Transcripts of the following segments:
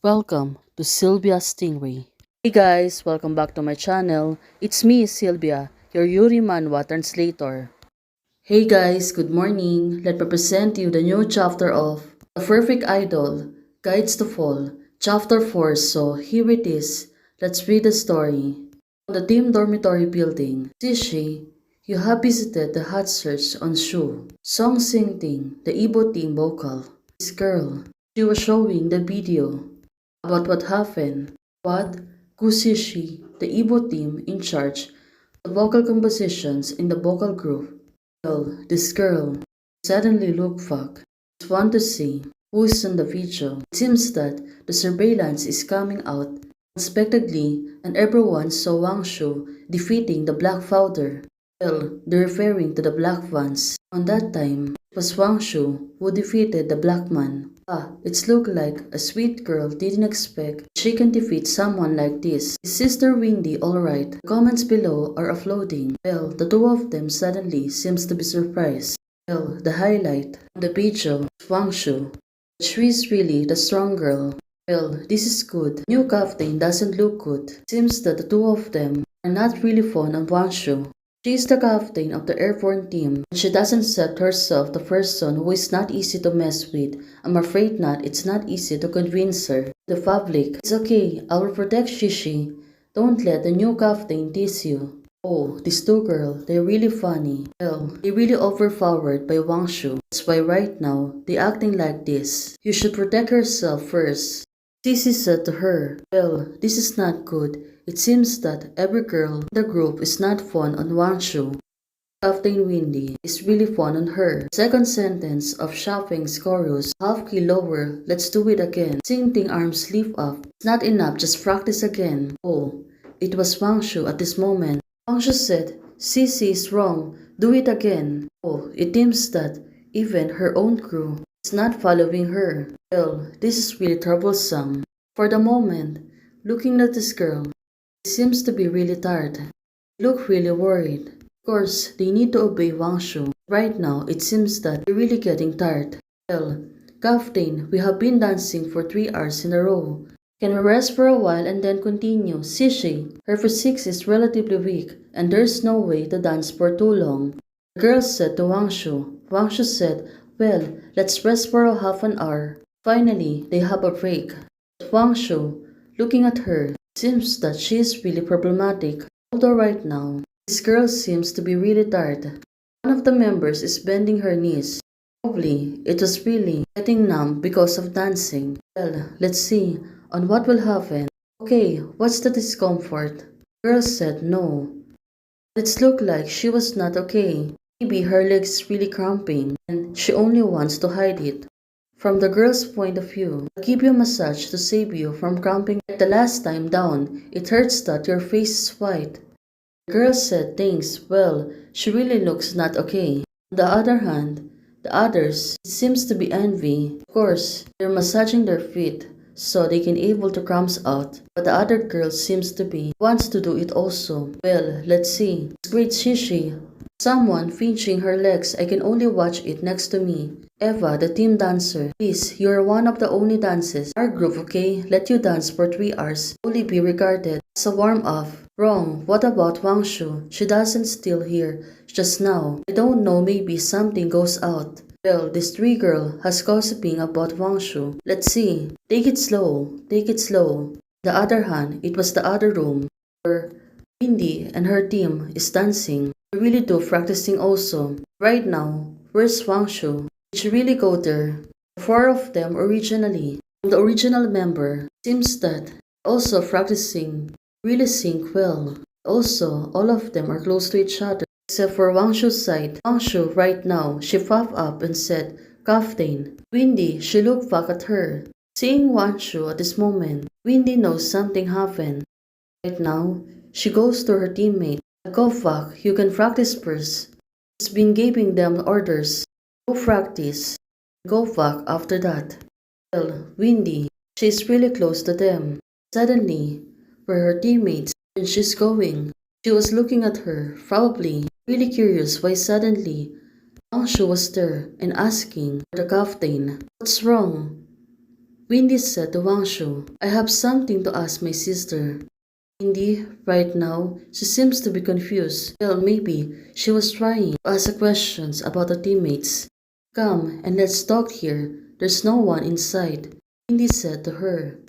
Welcome to Sylvia Stingray. Hey guys, welcome back to my channel. It's me, Sylvia, your Yuri Manhwa translator. Hey guys, good morning. Let me present you the new chapter of The Perfect Idol, Guides to Fall, Chapter 4. So here it is. Let's read the story. On the team dormitory building, Sishi, you have visited the hot search on Shu. Song singing, the Ibo team vocal. This girl, she was showing the video about what happened. What? Kusishi, the Ibo team in charge of vocal compositions in the vocal group. Well, this girl suddenly looked back. Just want to see who's in the video. It seems that the surveillance is coming out unexpectedly and everyone saw Wang Shu defeating the Black Founder. Well, they're referring to the Black Ones. On that time, it was Wang Shu who defeated the Black Man. It's looked like a sweet girl didn't expect she can defeat someone like this. Is Sister Windy alright? The comments below are uploading. Well, the two of them suddenly seems to be surprised. Well, the highlight on the video is Wang Shu. She's really the strong girl. Well, this is good. New captain doesn't look good. Seems that the two of them are not really fond of Wang Shu. She is the captain of the airborne team, and she doesn't accept herself the person who is not easy to mess with. I'm afraid not, it's not easy to convince her. The public, it's okay, I will protect Shishi. Don't let the new captain tease you. Oh, these two girls, they're really funny. Well, they're really overpowered by Wang Shu. That's why right now, they acting like this. You should protect yourself first. Sissy said to her, well, this is not good. It seems that every girl in the group is not fond on Wang Shu. Captain Windy is really fond on her. Second sentence of Shopping's chorus, half key lower, let's do it again. Singing arms lift up. It's not enough, just practice again. Oh, it was Wang Shu at this moment. Wang Shu said, Sissy is wrong, do it again. Oh, it seems that even her own crew is not following her. Well, this is really troublesome. For the moment, looking at this girl, she seems to be really tired. They look really worried. Of course, they need to obey Wang Shu. Right now, it seems that they're really getting tired. Well, Captain, we have been dancing for 3 hours in a row. Can we rest for a while and then continue? Sishi, her physique is relatively weak and there's no way to dance for too long. The girl said to Wang Shu. Wang Shu said, well, let's rest for a half an hour. Finally, they have a break. But Wang Shu, looking at her, seems that she is really problematic. Although right now, this girl seems to be really tired. One of the members is bending her knees. Probably, it was really getting numb because of dancing. Well, let's see on what will happen. Okay, what's the discomfort? The girl said no. It looked like she was not okay. Maybe her legs really cramping and she only wants to hide it. From the girl's point of view, I'll give you a massage to save you from cramping. Like the last time down, it hurts that your face is white. The girl said thanks. Well, she really looks not okay. On the other hand, the others, it seems to be envy. Of course, they're massaging their feet so they can able to cramps out. But the other girl seems to be wants to do it also. Well, let's see. It's great Shishi. Someone pinching her legs. I can only watch it next to me. Eva, the team dancer. Please, you're one of the only dances. Our group, okay? Let you dance for 3 hours. Only be regarded as a warm-up. Wrong. What about Wang Shu? She doesn't still here. Just now. I don't know, maybe something goes out. Well, this tree girl has gossiping about Wang Shu. Let's see. Take it slow. Take it slow. The other hand, it was the other room where Windy and her team is dancing. They really do practicing also. Right now, where's Wang Shu? Did she really go there? The 4 of them originally. The original member seems that also practicing really sync well. Also, all of them are close to each other. Except for Wang Shu's side. Wang Shu right now, she popped up and said, Captain. Windy, she looked back at her. Seeing Wang Shu at this moment, Windy knows something happened. Right now, she goes to her teammate. Go back, you can practice first. She's been giving them orders. Go practice. Go back after that. Well, Windy, she's really close to them. Suddenly, where her teammates and she's going. She was looking at her, probably really curious why suddenly Wang Shu was there and asking the captain, what's wrong? Windy said to Wang Shu, I have something to ask my sister. Windy, right now, she seems to be confused. Well, maybe she was trying to ask questions about the teammates. Come and let's talk here. There's no one inside, Windy said to her.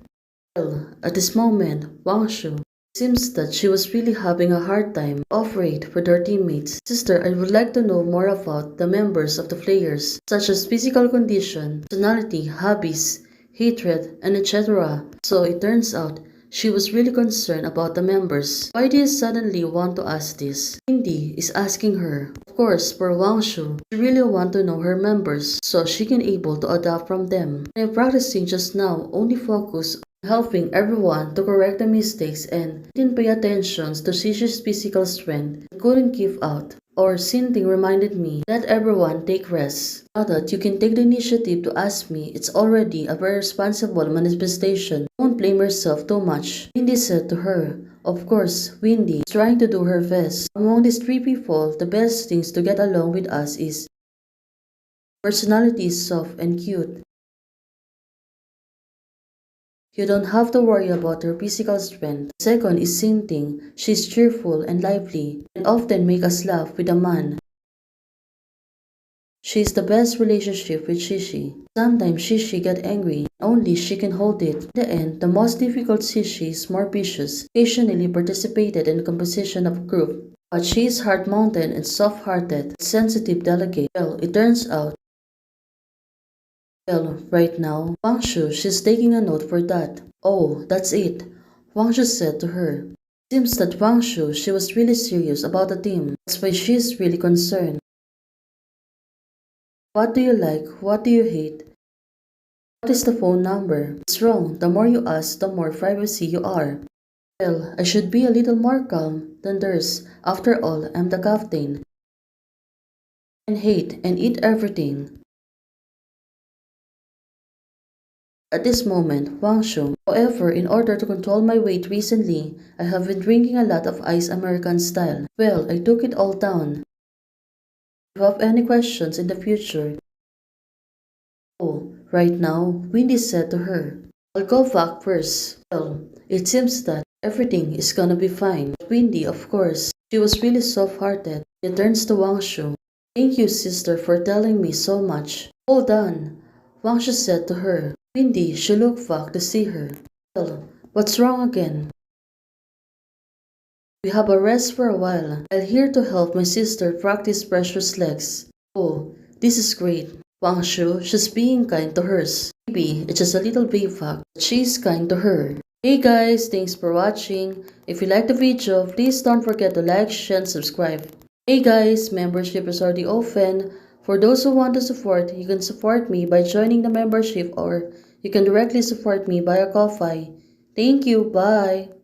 Well, at this moment, Wang Shu seems that she was really having a hard time cooperate with her teammates. Sister, I would like to know more about the members of the players, such as physical condition, personality, hobbies, hatred, and etc. So it turns out she was really concerned about the members. Why do you suddenly want to ask this? Windy is asking her. Of course, for Wang Shu, she really want to know her members so she can able to adapt from them. I'm practicing just now only focus helping everyone to correct the mistakes and didn't pay attention to Shishi's physical strength and couldn't give out. Or Sinting reminded me, let everyone take rest. Now that you can take the initiative to ask me, it's already a very responsible manifestation. Don't blame yourself too much, Windy said to her. Of course, Windy is trying to do her best. Among these three people, the best things to get along with us is personality is soft and cute. You don't have to worry about her physical strength. Second is Sinting. She's cheerful and lively and often make us laugh with a man. She's the best relationship with Shishi. Sometimes Shishi get angry, only she can hold it. In the end, the most difficult Shishi is more vicious, occasionally participated in the composition of a group. But she is hard-mounted and soft-hearted, sensitive, delicate. Well, it turns out well, right now, Wang Shu, she's taking a note for that. Oh, that's it, Wang Shu said to her. Seems that Wang Shu, she was really serious about the team. That's why she's really concerned. What do you like? What do you hate? What is the phone number? It's wrong. The more you ask, the more privacy you are. Well, I should be a little more calm than theirs. After all, I'm the captain. And hate and eat everything. At this moment, Wang Shu. However, in order to control my weight recently, I have been drinking a lot of ice American style. Well, I took it all down. If you have any questions in the future. Oh, right now, Windy said to her. I'll go back first. Well, it seems that everything is gonna be fine. Windy, of course, she was really soft-hearted. She turns to Wang Shu. Thank you, sister, for telling me so much. Hold on, Wang Shu said to her. Windy, she looked back to see her. Well, what's wrong again? We have a rest for a while. I'm here to help my sister practice precious legs. Oh, this is great. Wang Shu, she's being kind to hers. Maybe it's just a little fact that she's kind to her. Hey guys, thanks for watching. If you like the video, please don't forget to like, share, and subscribe. Hey guys, membership is already open. For those who want to support, you can support me by joining the membership or you can directly support me via Ko-Fi. Thank you, bye!